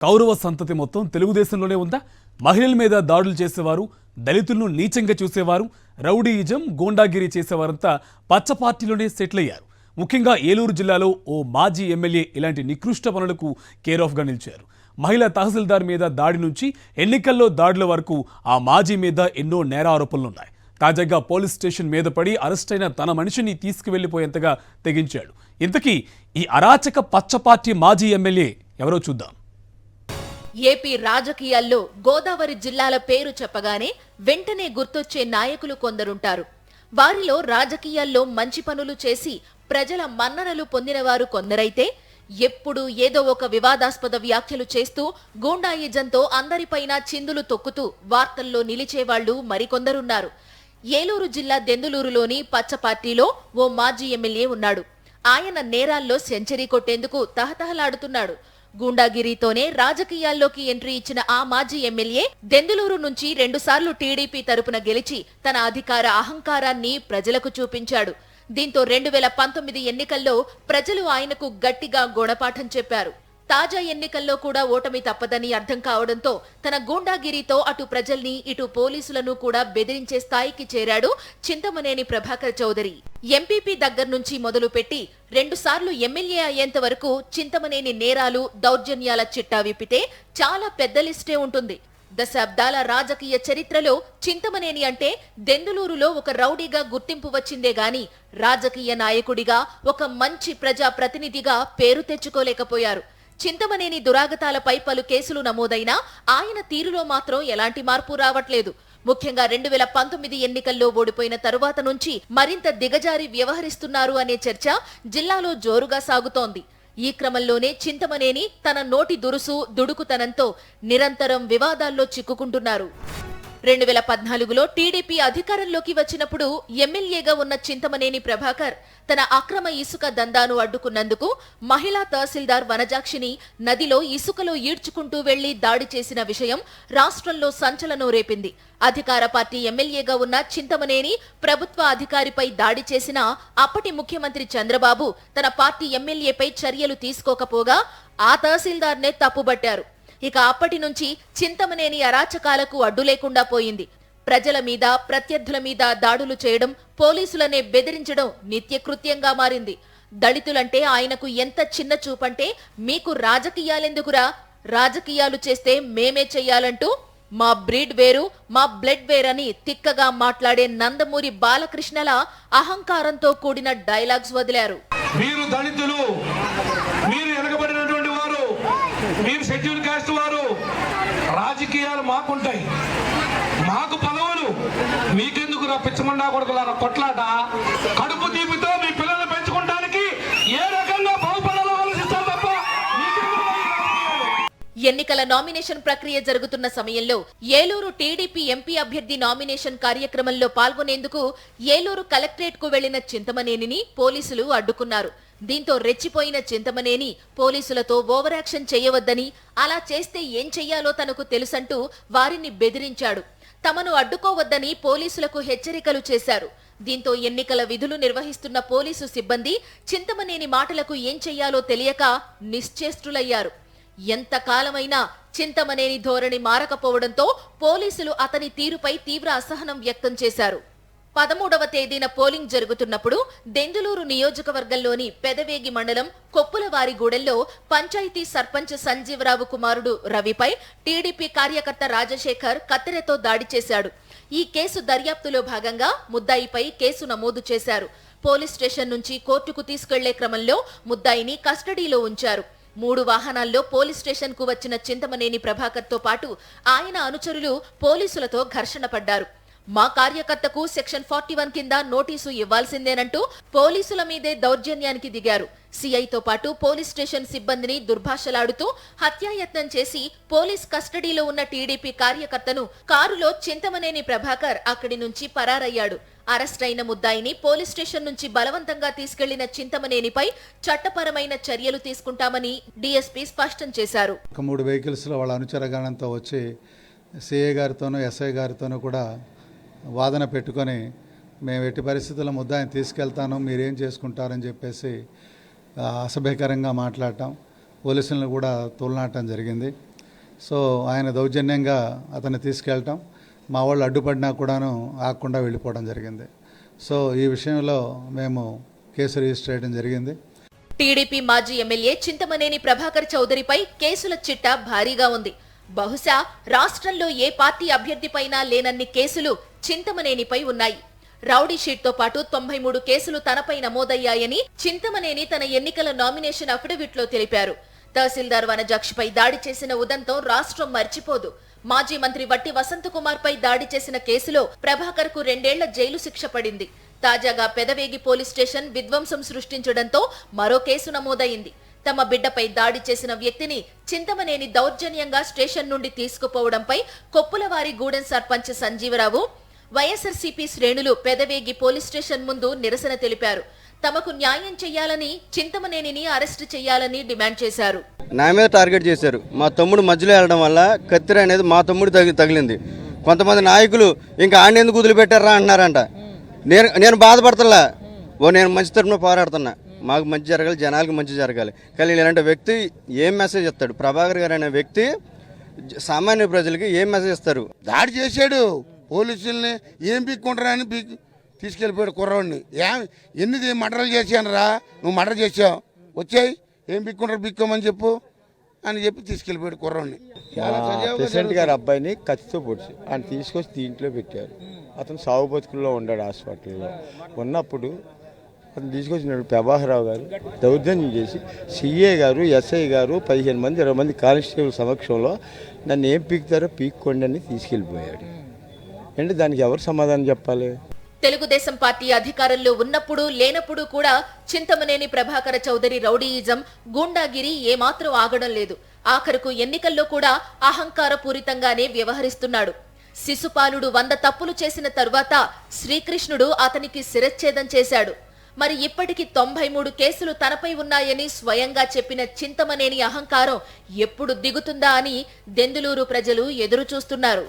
కౌరవ సంతతి మొత్తం తెలుగుదేశంలోనే ఉందా? మహిళల మీద దాడులు చేసేవారు, దళితులను నీచంగా చూసేవారు, రౌడీయిజం, గూండాగిరి చేసేవారంతా పచ్చ పార్టీలోనే సెటిల్ అయ్యారు. ముఖ్యంగా ఏలూరు జిల్లాలో ఓ మాజీ ఎమ్మెల్యే ఇలాంటి నికృష్ట పనులకు కేర్ ఆఫ్గా నిలిచారు. మహిళా తహసీల్దార్ మీద దాడి నుంచి ఎన్నికల్లో దాడుల వరకు ఆ మాజీ మీద ఎన్నో నేరారోపణలున్నాయి. తాజాగా పోలీస్ స్టేషన్ మీద పడి అరెస్టైన తన మనిషిని తీసుకువెళ్లిపోయేంతగా తెగించాడు. ఇంతకీ ఈ అరాచక పచ్చ పార్టీ మాజీ ఎమ్మెల్యే ఎవరో చూద్దాం. ఏపీ రాజకీయాల్లో గోదావరి జిల్లాల పేరు చెప్పగానే వెంటనే గుర్తొచ్చే నాయకులు కొందరుంటారు. వారిలో రాజకీయాల్లో మంచి పనులు చేసి ప్రజల మన్ననలు పొందినవారు కొందరైతే, ఎప్పుడూ ఏదో ఒక వివాదాస్పద వ్యాఖ్యలు చేస్తూ గూండాయిజంతో అందరిపైన చిందులు తొక్కుతూ వార్తల్లో నిలిచేవాళ్లు మరికొందరున్నారు. ఏలూరు జిల్లా దెందులూరులోని పచ్చ పార్టీలో ఓ మాజీ ఎమ్మెల్యే ఉన్నాడు. ఆయన నేరాల్లో సెంచరీ కొట్టేందుకు తహతహలాడుతున్నాడు. గూండాగిరితోనే రాజకీయాల్లోకి ఎంట్రీ ఇచ్చిన ఆ మాజీ ఎమ్మెల్యే దెందులూరు నుంచి 2 సార్లు టీడీపీ తరపున గెలిచి తన అధికార అహంకారాన్ని ప్రజలకు చూపించాడు. దీంతో 2019 ఎన్నికల్లో ప్రజలు ఆయనకు గట్టిగా గుణపాఠం చెప్పారు. తాజా ఎన్నికల్లో కూడా ఓటమి తప్పదని అర్థం కావడంతో తన గూండాగిరితో అటు ప్రజల్ని ఇటు పోలీసులను కూడా బెదిరించే స్థాయికి చేరాడు చింతమనేని ప్రభాకర్ చౌదరి. ఎంపీపీ దగ్గర్నుంచి మొదలుపెట్టి 2 సార్లు ఎమ్మెల్యే అయ్యేంత వరకు చింతమనేని నేరాలు, దౌర్జన్యాల చిట్టా విప్పితే చాలా పెద్ద లిస్టే ఉంటుంది. దశాబ్దాల రాజకీయ చరిత్రలో చింతమనేని అంటే దెందులూరులో ఒక రౌడీగా గుర్తింపు వచ్చిందే గాని రాజకీయ నాయకుడిగా, ఒక మంచి ప్రజా ప్రతినిధిగా పేరు తెచ్చుకోలేకపోయారు. చింతమనేని దురాగతాలపై పలు కేసులు నమోదైనా ఆయన తీరులో మాత్రం ఎలాంటి మార్పు రావట్లేదు. ముఖ్యంగా 2019 ఎన్నికల్లో ఓడిపోయిన తరువాత నుంచి మరింత దిగజారి వ్యవహరిస్తున్నారు అనే చర్చ జిల్లాలో జోరుగా సాగుతోంది. ఈ క్రమంలోనే చింతమనేని తన నోటి దురుసు, దుడుకుతనంతో నిరంతరం వివాదాల్లో చిక్కుకుంటున్నారు. 2014లో టీడీపీ అధికారంలోకి వచ్చినప్పుడు ఎమ్మెల్యేగా ఉన్న చింతమనేని ప్రభాకర్ తన అక్రమ ఇసుక దందాను అడ్డుకున్నందుకు మహిళా తహసీల్దార్ వనజాక్షిని నదిలో ఇసుకలో ఈడ్చుకుంటూ వెళ్లి దాడి చేసిన విషయం రాష్ట్రంలో సంచలనం రేపింది. అధికార పార్టీ ఎమ్మెల్యేగా ఉన్న చింతమనేని ప్రభుత్వ అధికారిపై దాడి చేసిన అప్పటి ముఖ్యమంత్రి చంద్రబాబు తన పార్టీ ఎమ్మెల్యేపై చర్యలు తీసుకోకపోగా ఆ తహసీల్దార్నే తప్పుబట్టారు. ఇక అప్పటి నుంచి చింతమనేని అరాచకాలకు అడ్డు లేకుండా పోయింది. ప్రజల మీద, ప్రత్యర్థుల మీద దాడులు చేయడం, పోలీసులనే బెదిరించడం నిత్యకృత్యంగా మారింది. దళితులంటే ఆయనకు ఎంత చిన్న చూపంటే, మీకు రాజకీయాలెందుకురా, రాజకీయాలు చేస్తే మేమే చెయ్యాలంటూ మా బ్రీడ్ వేరు, మా బ్లడ్ వేరని తిక్కగా మాట్లాడే నందమూరి బాలకృష్ణల అహంకారంతో కూడిన డైలాగ్స్ వదిలారు. మీరు దళితులు, మీరు వెనకబడినటువంటి వారు, మీరు షెడ్యూల్ కాస్ట్ వారు, రాజకీయాలు మాకుంటాయి, మాకు పదవులు, మీకెందుకు పిచ్చమండా కొడుకులారా కొట్లాట? కడుపు తీపితో మీ పిల్లల్ని పెంచుకోవడానికి ఏ రకంగా బాగుపడాలో ఆలోచిస్తారు తప్ప. ఎన్నికల నామినేషన్ ప్రక్రియ జరుగుతున్న సమయంలో ఏలూరు టీడీపీ ఎంపీ అభ్యర్థి నామినేషన్ కార్యక్రమంలో పాల్గొనేందుకు ఏలూరు కలెక్టరేట్ కు వెళ్లిన చింతమనేనిని పోలీసులు అడ్డుకున్నారు. దీంతో రెచ్చిపోయిన చింతమనేని పోలీసులతో ఓవరాక్షన్ చేయవద్దని, అలా చేస్తే ఏం చెయ్యాలో తనకు తెలుసంటూ వారిని బెదిరించాడు. తమను అడ్డుకోవద్దని పోలీసులకు హెచ్చరికలు చేశారు. దీంతో ఎన్నికల విధులు నిర్వహిస్తున్న పోలీసు సిబ్బంది చింతమనేని మాటలకు ఏం చెయ్యాలో తెలియక నిశ్చేష్టులయ్యారు. ఎంతకాలమైనా చింతమనేని ధోరణి మారకపోవడంతో పోలీసులు అతని తీరుపై తీవ్ర అసహనం వ్యక్తం చేశారు. 13వ తేదీన పోలింగ్ జరుగుతున్నప్పుడు దెందులూరు నియోజకవర్గంలోని పెదవేగి మండలం కొప్పులవారిగూడెంలో పంచాయతీ సర్పంచ్ సంజీవరావు కుమారుడు రవిపై టీడీపీ కార్యకర్త రాజశేఖర్ కత్తెరతో దాడి చేశాడు. ఈ కేసు దర్యాప్తులో భాగంగా ముద్దాయిపై కేసు నమోదు చేశారు. పోలీస్ స్టేషన్ నుంచి కోర్టుకు తీసుకెళ్లే క్రమంలో ముద్దాయిని కస్టడీలో ఉంచారు. 3 వాహనాల్లో పోలీస్ స్టేషన్ కు వచ్చిన చింతమనేని ప్రభాకర్ తో పాటు ఆయన అనుచరులు పోలీసులతో ఘర్షణ పడ్డారు. మా కార్యకర్తకు సెక్షన్ 41 కింద నోటీసు ఇవ్వాల్సిందేనంటూ పోలీసుల మీదే దౌర్జన్యానికి దిగారు. సిఐతో పాటు పోలీస్ స్టేషన్ సిబ్బందిని దుర్భాషలాడుతూ హత్యాయత్నం చేసి పోలీస్ కస్టడీలో ఉన్న టీడీపీ కార్యకర్తను కారులో చింతమనేని ప్రభాకర్ అక్కడి నుంచి పరారయ్యాడు. అరెస్ట్ అయిన ముద్దాయిని పోలీస్ స్టేషన్ నుంచి బలవంతంగా తీసుకెళ్లిన చింతమనేనిపై చట్టపరమైన చర్యలు తీసుకుంటామని డీఎస్పీ స్పష్టం చేశారు. 3 వెహికల్స్ లో వాళ్ళ అనుచరగణంతో వచ్చి సిఐ గారితోనూ ఎస్ఐ గారితోనూ కూడా వాదన పెట్టుకొని, మేము ఎట్టి పరిస్థితుల్లో ముద్దాయిని తీసుకెళ్తాను, మీరేం చేసుకుంటారని చెప్పేసి అసభ్యకరంగా మాట్లాడటం, పోలీసులను కూడా తోలనాటం జరిగింది. సో ఆయన దౌర్జన్యంగా అతన్ని తీసుకెళ్ళటం, మా వాళ్ళు అడ్డుపడినా కూడాను ఆగకుండా వెళ్ళిపోవడం జరిగింది. సో ఈ విషయంలో మేము కేసు రిజిస్టర్ చేయడం జరిగింది. టీడీపీ మాజీ ఎమ్మెల్యే చింతమనేని ప్రభాకర్ చౌదరిపై కేసుల చిట్టా భారీగా ఉంది. బహుశా రాష్ట్రంలో ఏ పార్టీ అభ్యర్థిపైనా లేనన్ని కేసులు చింతమనేనిపై ఉన్నాయి. రౌడీ షీట్తో పాటు 93 కేసులు తనపై నమోదయ్యాయని చింతమనేని తన ఎన్నికల నామినేషన్ అఫిడవిట్లో తెలిపారు. తహసీల్దార్ వనజాక్షిపై దాడి చేసిన ఉదంతం రాష్ట్రం మర్చిపోదు. మాజీ మంత్రి వట్టి వసంతకుమార్ పై దాడి చేసిన కేసులో ప్రభాకర్ కు 2 ఏళ్ల జైలు శిక్ష పడింది. తాజాగా పెదవేగి పోలీస్ స్టేషన్ విధ్వంసం సృష్టించడంతో మరో కేసు నమోదైంది. తమ బిడ్డపై దాడి చేసిన వ్యక్తిని చింతమనేని దౌర్జన్యంగా స్టేషన్ నుండి తీసుకుపోవడంపై కొప్పులవారి గూడెం సర్పంచ్ సంజీవరావు, వైఎస్ఆర్సీపీ శ్రేణులు పెదవేగి పోలీస్ స్టేషన్ ముందు నిరసన తెలిపారు. తమకు న్యాయం చేయాలని, చింతమనేనిని అరెస్టు చేయాలని డిమాండ్ చేశారు. నా మీద టార్గెట్ చేశారు. మా తమ్ముడు మధ్యలో వెళ్ళడం వల్ల కత్తిర అనేది మా తమ్ముడు తగిలింది. కొంతమంది నాయకులు ఇంకా ఆడిని ఎందుకు వదిలిపెట్టారా అంటున్నారంట. నేను బాధపడుతున్నా, నేను మంచి తరఫున పోరాడుతున్నా. మాకు మంచి జరగాలి, జనాలకు మంచి జరగాలి. కానీ ఇలాంటి వ్యక్తి ఏం మెసేజ్ ఇస్తాడు? ప్రభాకర్ గారు అనే వ్యక్తి సామాన్య ప్రజలకి ఏం మెసేజ్ ఇస్తారు? దాడి చేశాడు, పోలీసుల్ని ఏం పీక్కుంటారని తీసుకెళ్ళిపోయాడు కుర్రవాడిని. ఎన్ని మర్డర్లు చేశాను రా, నువ్వు మర్డర్ చేసావు, వచ్చాయి ఏం పీక్కుంటారు, పీక్కోమని చెప్పు అని చెప్పి తీసుకెళ్ళిపోయాడు కుర్రవాడిని. ప్రెసిడెంట్ గారి అబ్బాయిని కత్తితో పొడిచి ఆయన తీసుకొచ్చి దీంట్లో పెట్టారు. అతను సాగు బతుకుల్లో ఉన్నాడు, హాస్పిటల్లో ఉన్నప్పుడు అతను తీసుకొచ్చినాడు. ప్రభాకర్ రావు గారు దౌర్జన్యం చేసి సిఏ గారు, ఎస్ఐ గారు 15 మంది 20 మంది కానిస్టేబుల్ సమక్షంలో నన్ను ఏం పీకుతారో పీక్కోండి అని తీసుకెళ్ళిపోయాడు. అంటే దానికి ఎవరు సమాధానం చెప్పాలి? తెలుగుదేశం పార్టీ అధికారంలో ఉన్నప్పుడు లేనప్పుడు కూడా చింతమనేని ప్రభాకర చౌదరి రౌడీయిజం, గూండాగిరి ఏమాత్రం ఆగడం లేదు. ఆఖరుకు ఎన్నికల్లో కూడా అహంకారపూరితంగానే వ్యవహరిస్తున్నాడు. శిశుపాలుడు 100 తప్పులు చేసిన తరువాత శ్రీకృష్ణుడు అతనికి శిరచ్ఛేదం చేశాడు. మరి ఇప్పటికి 93 కేసులు తనపై ఉన్నాయని స్వయంగా చెప్పిన చింతమనేని అహంకారం ఎప్పుడు దిగుతుందా అని దెందులూరు ప్రజలు ఎదురు చూస్తున్నారు.